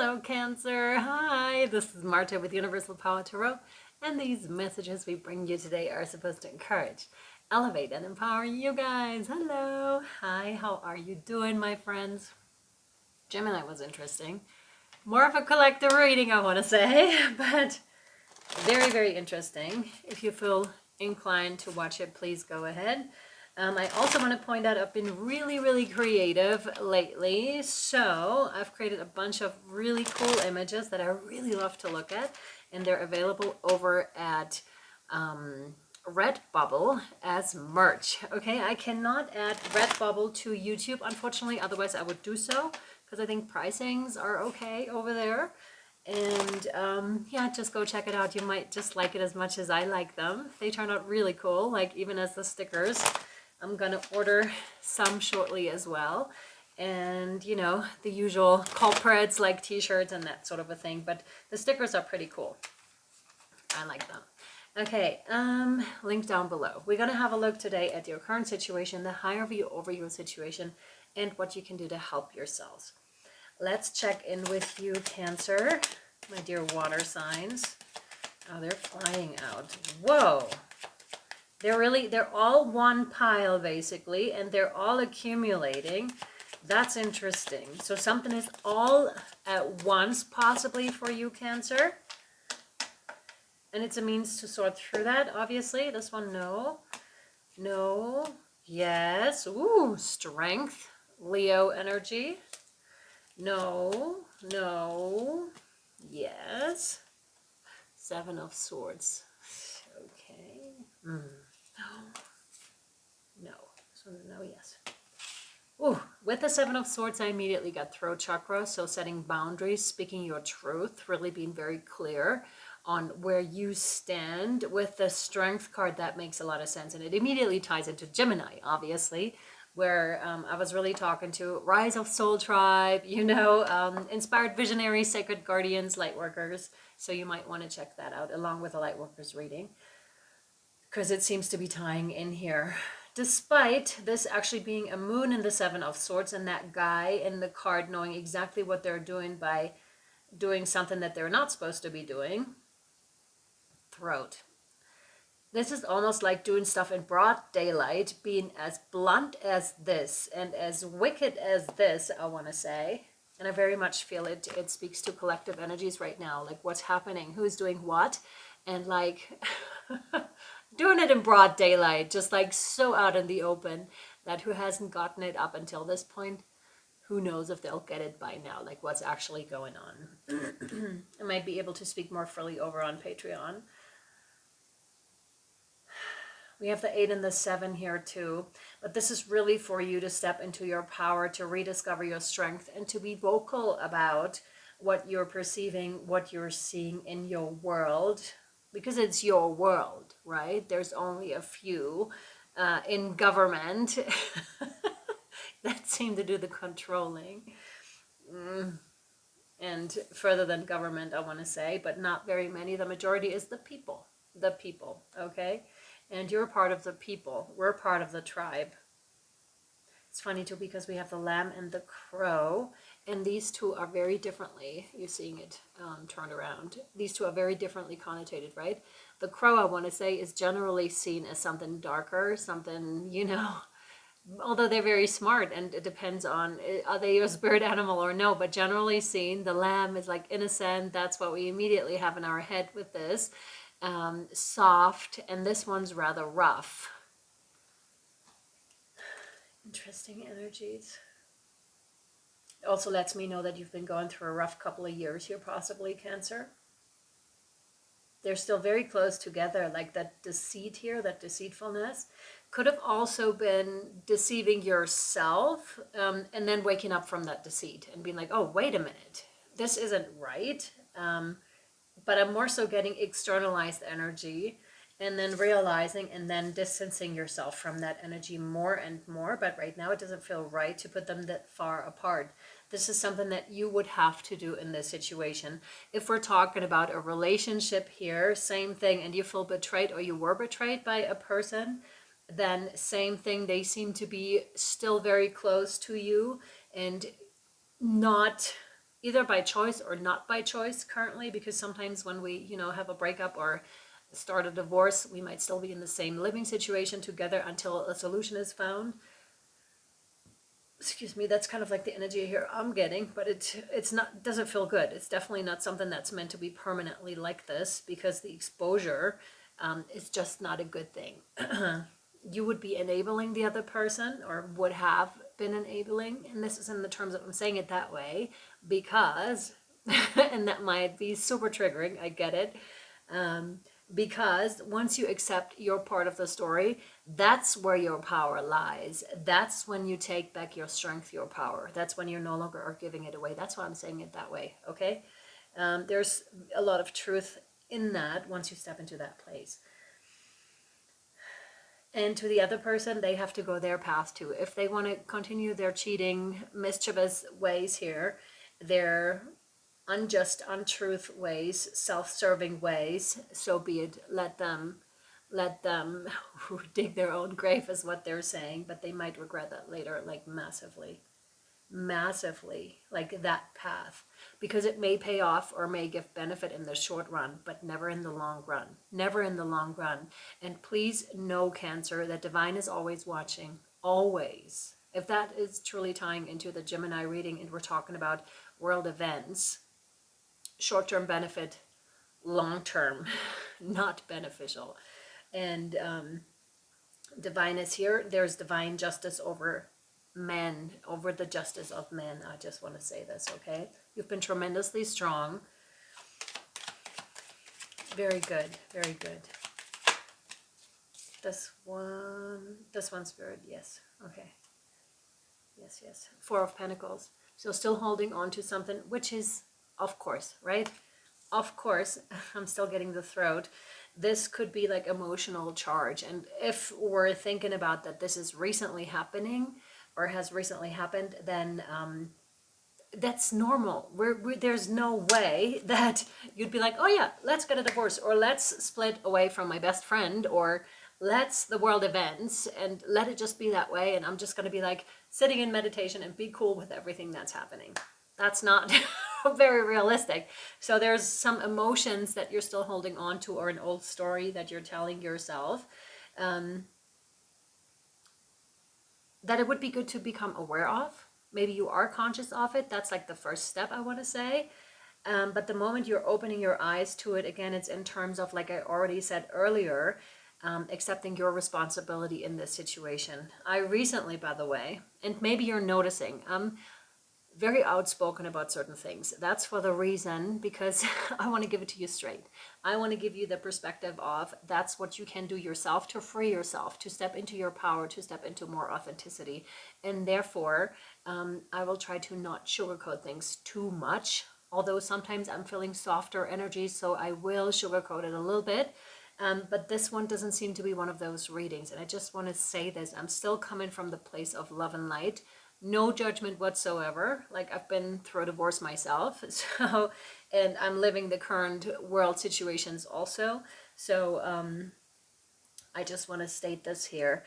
Hello, Cancer. Hi, this is Marta with Universal Power Tarot, and these messages we bring you today are supposed to encourage, elevate, and empower you guys. Hello. Hi, how are you doing, my friends? Gemini was interesting. More of a collective reading, I want to say, but very, very interesting. If you feel inclined to watch it, please go ahead. I also want to point out I've been really, really creative lately. So I've created a bunch of really cool images that I really love to look at. And they're available over at Redbubble as merch. Okay, I cannot add Redbubble to YouTube, unfortunately. Otherwise, I would do so because I think pricings are okay over there. And yeah, just go check it out. You might just like it as much as I like them. They turn out really cool, like even as the stickers. I'm gonna order some shortly as well. And you know, the usual culprits like t-shirts and that sort of a thing, but the stickers are pretty cool. I like them. Okay, link down below. We're gonna have a look today at your current situation, the higher view over your situation, and what you can do to help yourselves. Let's check in with you, Cancer, my dear water signs. Oh, they're flying out. Whoa. They're all one pile basically, and they're all accumulating. That's interesting. So something is all at once possibly for you, Cancer. And it's a means to sort through that, obviously. This one, no. No. Yes. Ooh, strength. Leo energy. No. No. Yes. Seven of Swords. Okay. No. No. So no, yes. Ooh, with the Seven of Swords, I immediately got throat chakra. So setting boundaries, speaking your truth, really being very clear on where you stand. With the Strength card, that makes a lot of sense. And it immediately ties into Gemini, obviously, where I was really talking to Rise of Soul Tribe, you know, inspired visionaries, sacred guardians, light workers. So you might want to check that out along with a light workers reading, because it seems to be tying in here. Despite this actually being a moon in the Seven of Swords and that guy in the card knowing exactly what they're doing by doing something that they're not supposed to be doing. Throat. This is almost like doing stuff in broad daylight, being as blunt as this and as wicked as this, I want to say. And I very much feel it speaks to collective energies right now, like what's happening, who's doing what, and like doing it in broad daylight, just like so out in the open that who hasn't gotten it up until this point, who knows if they'll get it by now, like what's actually going on. I might be able to speak more freely over on Patreon. We have the 8 and the 7 here too, but this is really for you to step into your power, to rediscover your strength, and to be vocal about what you're perceiving, what you're seeing in your world, because it's your world, right? There's only a few in government that seem to do the controlling. And further than government, I want to say, but not very many. The majority is the people, okay? And you're part of the people. We're part of the tribe. It's funny too because we have the lamb and the crow, and these two are very differently, you're seeing it turned around. These two are very differently connotated, right? The crow, I want to say, is generally seen as something darker, something, you know, although they're very smart, and it depends on, are they your spirit animal or no, but generally seen, the lamb is like innocent. That's what we immediately have in our head with this. Soft, and this one's rather rough. Interesting energies. It also lets me know that you've been going through a rough couple of years here, possibly, Cancer. They're still very close together, like that deceit here, that deceitfulness could have also been deceiving yourself, and then waking up from that deceit and being like, oh, wait a minute, this isn't right. But I'm more so getting externalized energy, and then realizing and then distancing yourself from that energy more and more. But right now it doesn't feel right to put them that far apart. This is something that you would have to do in this situation. If we're talking about a relationship here, same thing, and you feel betrayed or you were betrayed by a person, then same thing. They seem to be still very close to you and not either by choice or not by choice currently, because sometimes when we, you know, have a breakup or start a divorce, we might still be in the same living situation together until a solution is found. Excuse me, that's kind of like the energy here I'm getting, but it's not, doesn't feel good. It's definitely not something that's meant to be permanently like this, because the exposure is just not a good thing. You would be enabling the other person, or would have been enabling, and this is in the terms of, I'm saying it that way because and that might be super triggering, I get it, because once you accept your part of the story, that's where your power lies. That's when you take back your strength, your power. That's when you no longer are giving it away. That's why I'm saying it that way, okay? There's a lot of truth in that once you step into that place. And to the other person, they have to go their path too. If they want to continue their cheating, mischievous ways here, their unjust, untruth ways, self-serving ways, so be it. Let them dig their own grave is what they're saying, but they might regret that later, like massively, like that path, because it may pay off or may give benefit in the short run, but never in the long run, never in the long run. And please know, Cancer, that divine is always watching, always. If that is truly tying into the Gemini reading and we're talking about world events, short-term benefit, long-term not beneficial. And divine is here. There's divine justice over men, over the justice of men. I just want to say this, okay? You've been tremendously strong. Very good, very good. This one's Spirit, yes, okay. Yes, yes. Four of Pentacles. So still holding on to something, which is, of course, right? Of course, I'm still getting the throat. This could be like emotional charge. And if we're thinking about that this is recently happening or has recently happened, then that's normal. There's no way that you'd be like, oh yeah, let's get a divorce, or let's split away from my best friend, or let's the world events and let it just be that way. And I'm just going to be like sitting in meditation and be cool with everything that's happening. That's not very realistic. So there's some emotions that you're still holding on to, or an old story that you're telling yourself, that it would be good to become aware of. Maybe you are conscious of it. That's like the first step, I want to say. But the moment you're opening your eyes to it, again, it's in terms of, like I already said earlier, accepting your responsibility in this situation. I recently, by the way, and maybe you're noticing, very outspoken about certain things. That's for the reason, because I want to give it to you straight. I want to give you the perspective of that's what you can do yourself to free yourself, to step into your power, to step into more authenticity. And therefore, I will try to not sugarcoat things too much. Although sometimes I'm feeling softer energies, so I will sugarcoat it a little bit. But this one doesn't seem to be one of those readings. And I just want to say this. I'm still coming from the place of love and light. No judgment whatsoever. Like, I've been through a divorce myself, so, and I'm living the current world situations also. So I just want to state this here.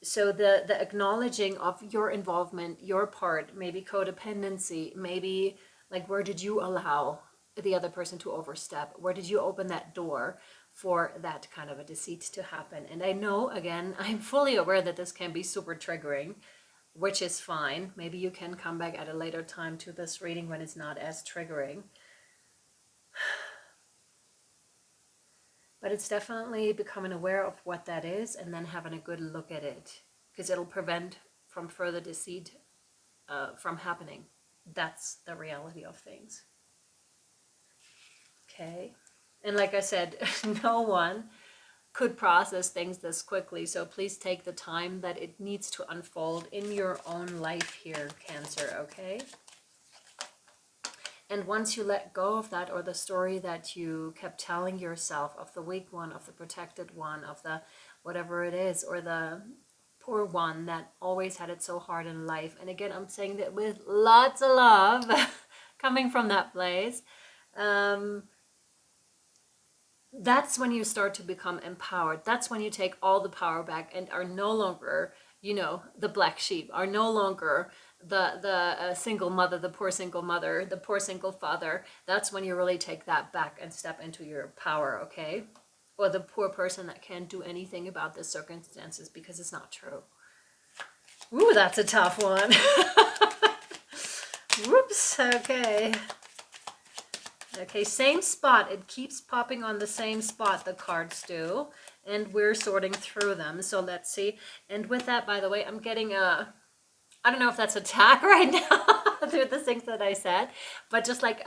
So the acknowledging of your involvement, your part, maybe codependency, maybe like, where did you allow the other person to overstep? Where did you open that door for that kind of a deceit to happen? And I know, again, I'm fully aware that this can be super triggering, which is fine. Maybe you can come back at a later time to this reading when it's not as triggering. But it's definitely becoming aware of what that is and then having a good look at it, because it'll prevent from further deceit from happening. That's the reality of things. Okay. And like I said, no one could process things this quickly, so please take the time that it needs to unfold in your own life here, Cancer, okay? And once you let go of that, or the story that you kept telling yourself of the weak one, of the protected one, of the whatever it is, or the poor one that always had it so hard in life, and again, I'm saying that with lots of love coming from that place, that's when you start to become empowered. That's when you take all the power back and are no longer, you know, the black sheep, are no longer the single mother, the poor single mother, the poor single father, that's when you really take that back and step into your power, okay? Or the poor person that can't do anything about the circumstances because it's not true. Ooh, that's a tough one. Whoops, okay. Okay, same spot. It keeps popping on the same spot, the cards do. And we're sorting through them. So let's see. And with that, by the way, I'm getting a... I don't know if that's attack right now through the things that I said, but just like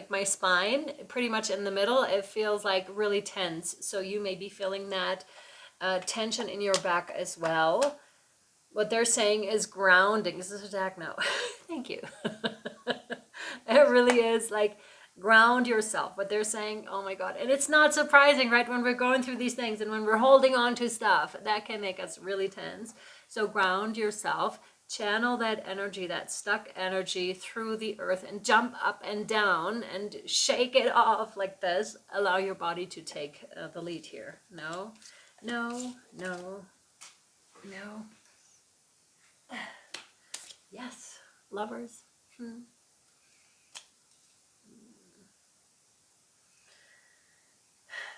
my spine, pretty much in the middle, it feels like really tense. So you may be feeling that tension in your back as well. What they're saying is grounding. Is this attack? No. Thank you. It really is like ground yourself. What they're saying, oh my God. And it's not surprising, right? When we're going through these things and when we're holding on to stuff, that can make us really tense. So ground yourself. Channel that energy, that stuck energy through the earth and jump up and down and shake it off like this. Allow your body to take the lead here. No, no, no, no. Yes, lovers.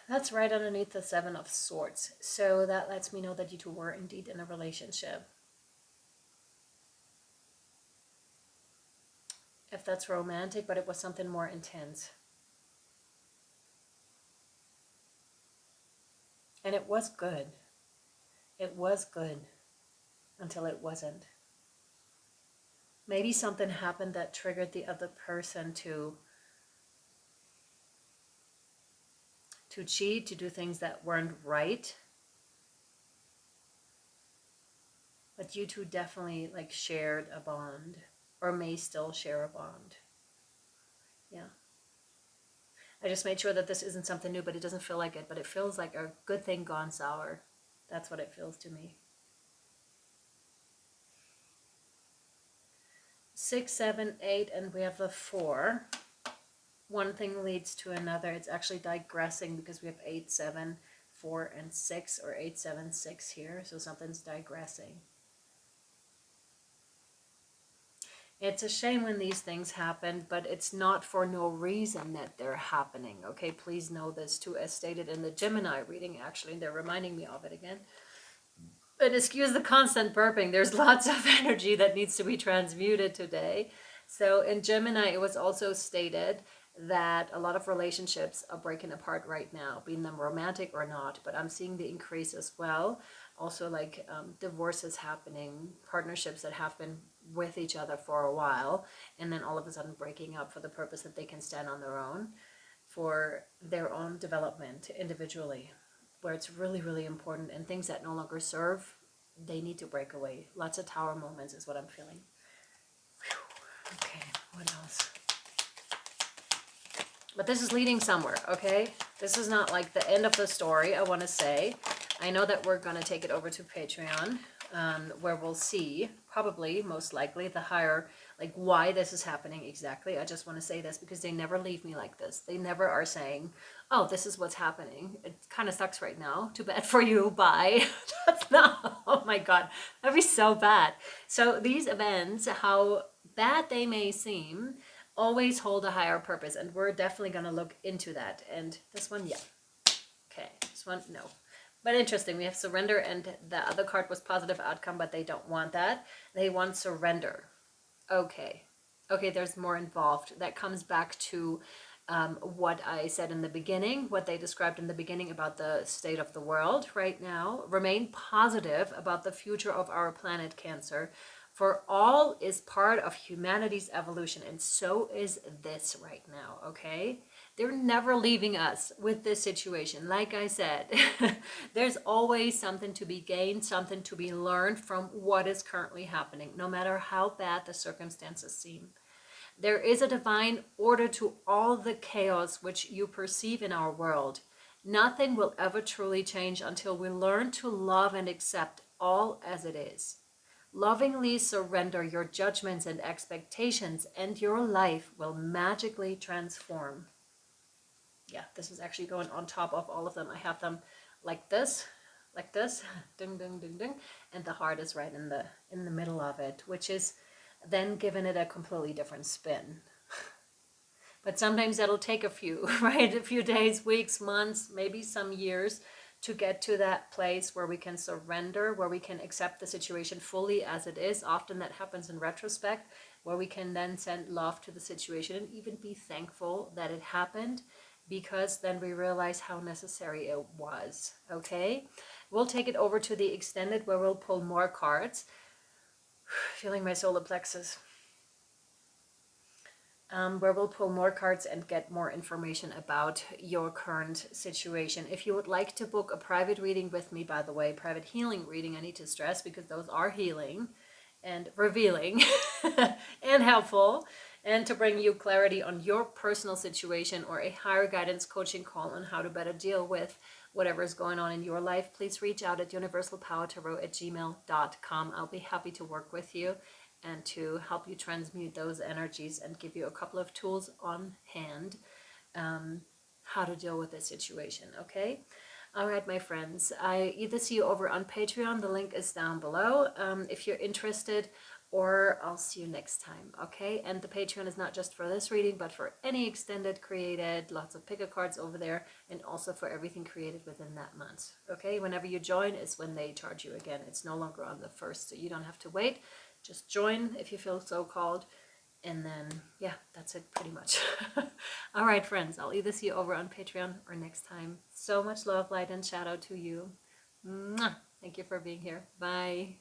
That's right underneath the Seven of Swords. So that lets me know that you two were indeed in a relationship. If that's romantic, but it was something more intense. And it was good. It was good until it wasn't. Maybe something happened that triggered the other person to cheat, to do things that weren't right. But you two definitely like shared a bond, or may still share a bond. Yeah. I just made sure that this isn't something new, but it doesn't feel like it, but it feels like a good thing gone sour. That's what it feels to me. 6, 7, 8, and we have the 4. One thing leads to another. It's actually digressing because we have 8, 7, 4, and 6, or 8, 7, 6 here. So something's digressing. It's a shame when these things happen, but it's not for no reason that they're happening. Okay, please know this too, as stated in the Gemini reading, actually. They're reminding me of it again. And excuse the constant burping. There's lots of energy that needs to be transmuted today. So in Gemini, it was also stated that a lot of relationships are breaking apart right now, being them romantic or not. But I'm seeing the increase as well. Also like divorces happening, partnerships that have been with each other for a while, and then all of a sudden breaking up for the purpose that they can stand on their own for their own development individually, where it's really, really important, and things that no longer serve, they need to break away. Lots of tower moments is what I'm feeling. Whew. Okay, what else? But this is leading somewhere, okay? This is not like the end of the story, I want to say. I know that we're going to take it over to Patreon, where we'll see, probably, most likely, the higher, like why this is happening exactly. I just want to say this because they never leave me like this. They never are saying, oh, this is what's happening. It kind of sucks right now. Too bad for you. Bye. That's not, oh my God, that'd be so bad. So these events, how bad they may seem, always hold a higher purpose. And we're definitely going to look into that. And this one, yeah. Okay. This one, no. But interesting, we have surrender, and the other card was positive outcome, but they don't want that. They want surrender. Okay. Okay, there's more involved. That comes back to what I said in the beginning, what they described in the beginning about the state of the world right now. Remain positive about the future of our planet, Cancer. For all is part of humanity's evolution, and so is this right now, okay? They're never leaving us with this situation. Like I said, there's always something to be gained, something to be learned from what is currently happening, no matter how bad the circumstances seem. There is a divine order to all the chaos which you perceive in our world. Nothing will ever truly change until we learn to love and accept all as it is. Lovingly surrender your judgments and expectations, and your life will magically transform. Yeah, this is actually going on top of all of them. I have them like this, ding, ding, ding, ding, and the heart is right in the middle of it, which is then giving it a completely different spin. But sometimes that'll take a few, right? A few days, weeks, months, maybe some years to get to that place where we can surrender, where we can accept the situation fully as it is. Often that happens in retrospect, where we can then send love to the situation and even be thankful that it happened, because then we realize how necessary it was. Okay, we'll take it over to the extended, where we'll pull more cards. Feeling my solar plexus. Where we'll pull more cards and get more information about your current situation. If you would like to book a private reading with me, by the way, private healing reading, I need to stress, because those are healing and revealing and helpful, and to bring you clarity on your personal situation, or a higher guidance coaching call on how to better deal with whatever is going on in your life, please reach out at universalpowertarot@gmail.com. I'll be happy to work with you and to help you transmute those energies and give you a couple of tools on hand, how to deal with this situation. Okay. All right, my friends, I either see you over on Patreon, the link is down below, if you're interested, or I'll see you next time. Okay. And the Patreon is not just for this reading, but for any extended created, lots of pick-a cards over there, and also for everything created within that month. Okay. Whenever you join is when they charge you again. It's no longer on the 1st, so you don't have to wait. Just join if you feel so called. And then, yeah, that's it pretty much. All right, friends, I'll either see you over on Patreon or next time. So much love, light, and shadow to you. Mwah! Thank you for being here. Bye.